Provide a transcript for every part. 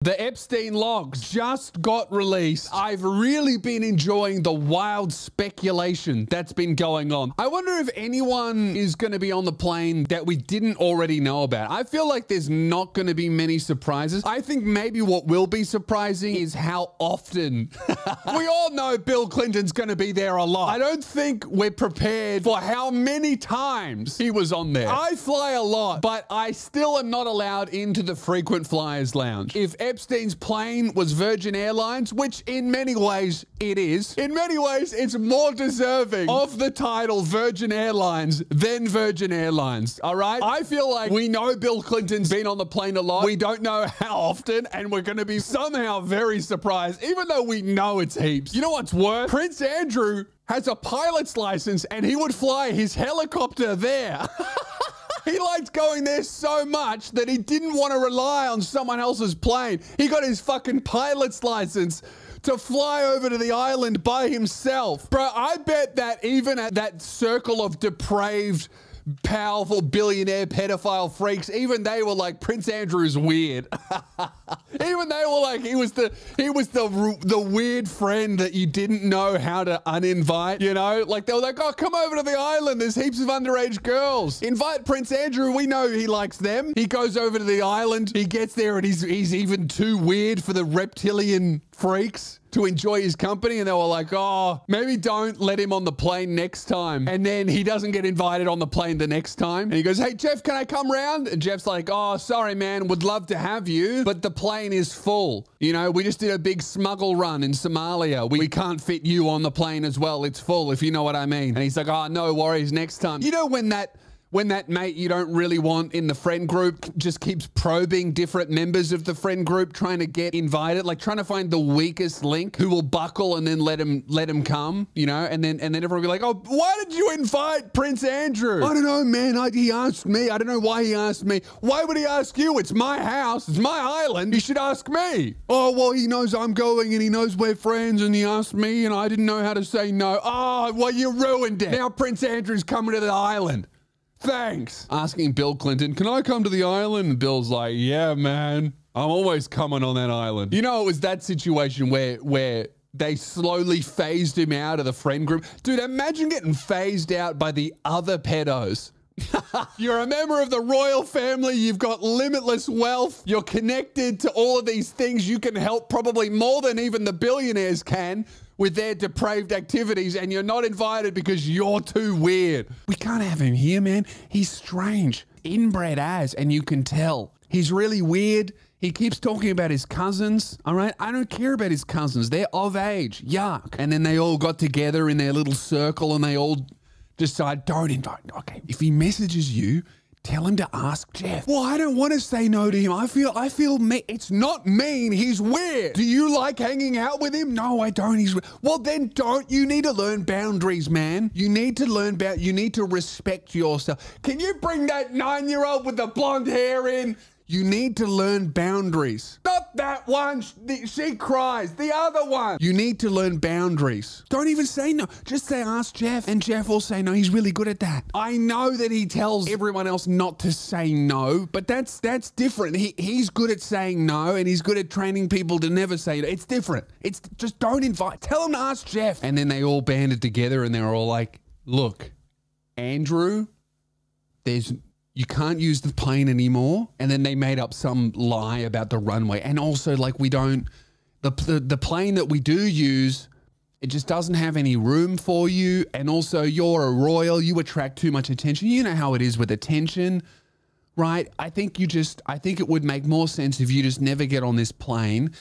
The Epstein logs just got released. I've really been enjoying the wild speculation that's been going on. I wonder if anyone is going to be on the plane that we didn't already know about. I feel like there's not going to be many surprises. I think maybe what will be surprising is how often. We all know Bill Clinton's going to be there a lot. I don't think we're prepared for how many times he was on there. I fly a lot, but I still am not allowed into the frequent flyers lounge. If Epstein's plane was Virgin Airlines, which in many ways it is. In many ways, it's more deserving of the title Virgin Airlines than Virgin Airlines, all right? I feel like we know Bill Clinton's been on the plane a lot. We don't know how often, and we're going to be somehow very surprised, even though we know it's heaps. You know what's worse? Prince Andrew has a pilot's license, and he would fly his helicopter there. He liked going there so much that he didn't want to rely on someone else's plane. He got his fucking pilot's license to fly over to the island by himself. Bro, I bet that even at that circle of depraved, powerful billionaire pedophile freaks, even they were like, Prince Andrew's weird. Even they were like, he was the weird friend that you didn't know how to uninvite, you know? Like they were like, oh, come over to the island. There's heaps of underage girls. Invite Prince Andrew. We know he likes them. He goes over to the island. He gets there and he's even too weird for the reptilian freaks to enjoy his company. And they were like, oh, maybe don't let him on the plane next time. And then he doesn't get invited on the plane the next time. And he goes, hey, Jeff, can I come round? And Jeff's like, oh, sorry, man, would love to have you, but the plane is full. You know, we just did a big smuggle run in Somalia. We can't fit you on the plane as well. It's full, if you know what I mean. And he's like, oh, no worries, next time. You know when that mate you don't really want in the friend group just keeps probing different members of the friend group trying to get invited, like trying to find the weakest link who will buckle and then let him come, you know, and then everyone will be like, oh, why did you invite Prince Andrew? I don't know, man. He asked me. I don't know why he asked me. Why would he ask you? It's my house. It's my island. He should ask me. Oh, well, he knows I'm going and he knows we're friends and he asked me and I didn't know how to say no. Oh, well, you ruined it. Now Prince Andrew's coming to the island. Thanks. Asking Bill Clinton, can I come to the island? And Bill's like, yeah, man, I'm always coming on that island. You know, it was that situation where they slowly phased him out of the friend group. Dude, imagine getting phased out by the other pedos. You're a member of the royal family. You've got limitless wealth. You're connected to all of these things. You can help probably more than even the billionaires can with their depraved activities, and you're not invited because you're too weird. We can't have him here, man. He's strange. Inbred as, and you can tell. He's really weird. He keeps talking about his cousins, all right? I don't care about his cousins. They're of age. Yuck. And then they all got together in their little circle and they all decide, don't invite. Okay, if he messages you, tell him to ask Jeff. Well, I don't want to say no to him. I feel it's not mean. He's weird. Do you like hanging out with him? No, I don't. He's well, then don't. You need to learn boundaries, man. You need to learn you need to respect yourself. Can you bring that 9-year-old with the blonde hair in? You need to learn boundaries. Not that one. She cries. The other one. You need to learn boundaries. Don't even say no. Just say, ask Jeff. And Jeff will say no. He's really good at that. I know that he tells everyone else not to say no, but that's different. He's good at saying no, and he's good at training people to never say no. It's different. It's just don't invite. Tell him to ask Jeff. And then they all banded together and they were all like, look, Andrew, you can't use the plane anymore. And then they made up some lie about the runway. And also, like, the plane that we do use, it just doesn't have any room for you. And also, you're a royal. You attract too much attention. You know how it is with attention, right? I think it would make more sense if you just never get on this plane.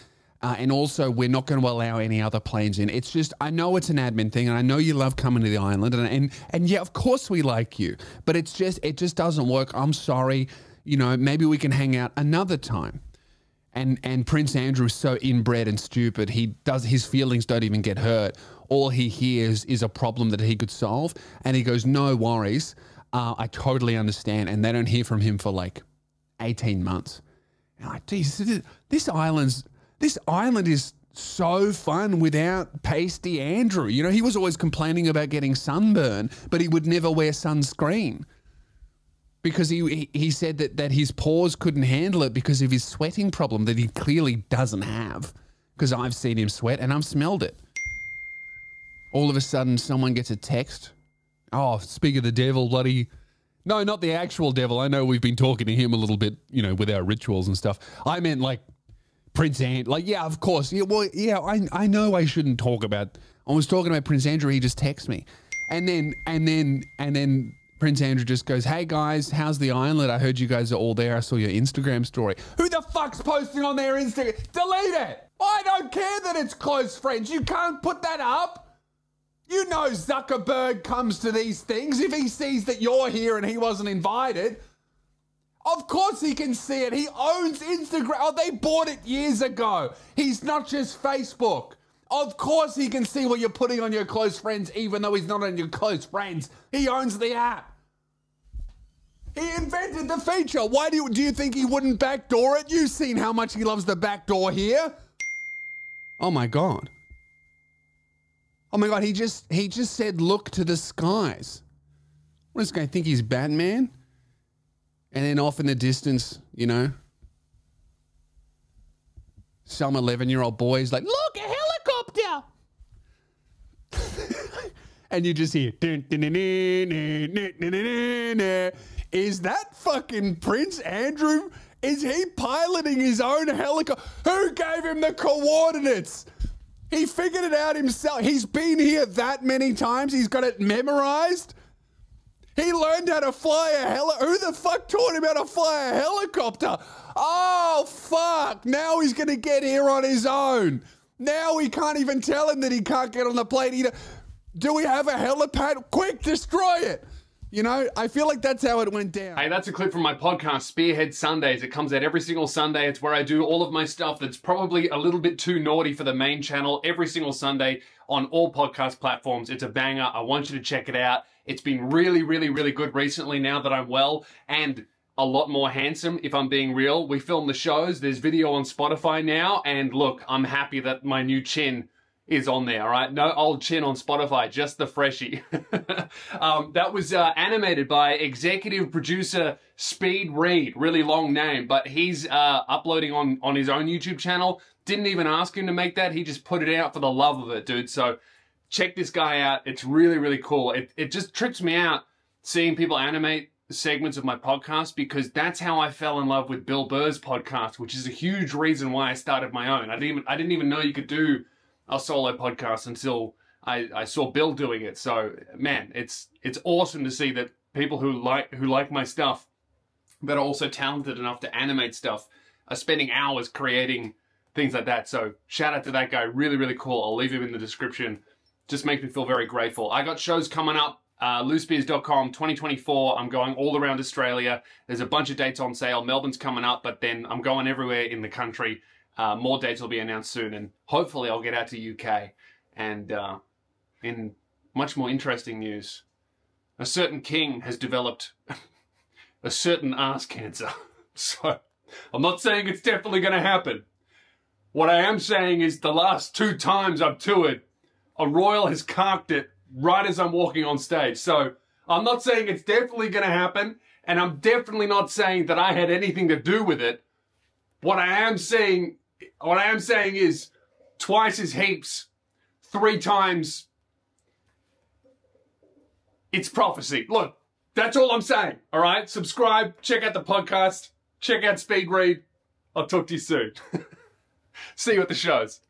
And also, we're not going to allow any other planes in. It's just, I know it's an admin thing, and I know you love coming to the island, and yeah, of course we like you, but it just doesn't work. I'm sorry. You know, maybe we can hang out another time. And Prince Andrew is so inbred and stupid. His feelings don't even get hurt. All he hears is a problem that he could solve, and he goes, no worries. I totally understand. And they don't hear from him for like 18 months. And I'm like, geez, this island is so fun without pasty Andrew. You know, he was always complaining about getting sunburn, but he would never wear sunscreen because he said that his pores couldn't handle it because of his sweating problem that he clearly doesn't have, because I've seen him sweat and I've smelled it. All of a sudden, someone gets a text. Oh, speak of the devil, bloody... No, not the actual devil. I know we've been talking to him a little bit, you know, with our rituals and stuff. I meant like Prince Andrew. Like, yeah, of course. Yeah, well, yeah, I know I shouldn't talk about... I was talking about Prince Andrew. He just texted me. And then Prince Andrew just goes, hey guys, how's the island? I heard you guys are all there. I saw your Instagram story. Who the fuck's posting on their Instagram? Delete it. I don't care that it's close friends. You can't put that up. You know Zuckerberg comes to these things. If he sees that you're here and he wasn't invited, of course he can see it. He owns Instagram. Oh, they bought it years ago. He's not just Facebook. Of course he can see what you're putting on your close friends, even though he's not on your close friends. He owns the app. He invented the feature. Why do you think he wouldn't backdoor it? You've seen how much he loves the backdoor here. Oh my God. Oh my God, he just said, look to the skies. What does this guy think he's Batman? And then off in the distance, you know, some 11-year-old boy is like, look, a helicopter. And you just hear, is that fucking Prince Andrew? Is he piloting his own helicopter? Who gave him the coordinates? He figured it out himself. He's been here that many times. He's got it memorized. He learned how to fly a helicopter. Who the fuck taught him how to fly a helicopter? Oh, fuck. Now he's going to get here on his own. Now we can't even tell him that he can't get on the plane. Do we have a helipad? Quick, destroy it. You know, I feel like that's how it went down. Hey, that's a clip from my podcast, Spearhead Sundays. It comes out every single Sunday. It's where I do all of my stuff that's probably a little bit too naughty for the main channel every single Sunday on all podcast platforms. It's a banger. I want you to check it out. It's been really, really, really good recently now that I'm well and a lot more handsome, if I'm being real. We film the shows. There's video on Spotify now. And look, I'm happy that my new chin is on there, all right? No old chin on Spotify, just the freshie. That was animated by executive producer Speed Reed, really long name, but he's uploading on his own YouTube channel. Didn't even ask him to make that. He just put it out for the love of it, dude. So check this guy out. It's really, really cool. It just trips me out seeing people animate segments of my podcast, because that's how I fell in love with Bill Burr's podcast, which is a huge reason why I started my own. I didn't even know you could do a solo podcast until I saw Bill doing it. So man, it's awesome to see that people who like my stuff, but are also talented enough to animate stuff, are spending hours creating things like that. So shout out to that guy. Really, really cool. I'll leave him in the description. Just makes me feel very grateful. I got shows coming up. loosespears.com 2024. I'm going all around Australia. There's a bunch of dates on sale. Melbourne's coming up, but then I'm going everywhere in the country. More dates will be announced soon, and hopefully I'll get out to UK. And in much more interesting news, a certain king has developed a certain ass cancer. So I'm not saying it's definitely going to happen. What I am saying is the last 2 times I've toured, a royal has carked it right as I'm walking on stage. So I'm not saying it's definitely going to happen, and I'm definitely not saying that I had anything to do with it. What I am saying is twice is heaps, 3 times it's prophecy. Look, that's all I'm saying, all right? Subscribe, check out the podcast, check out Speed Reed. I'll talk to you soon. See you at the shows.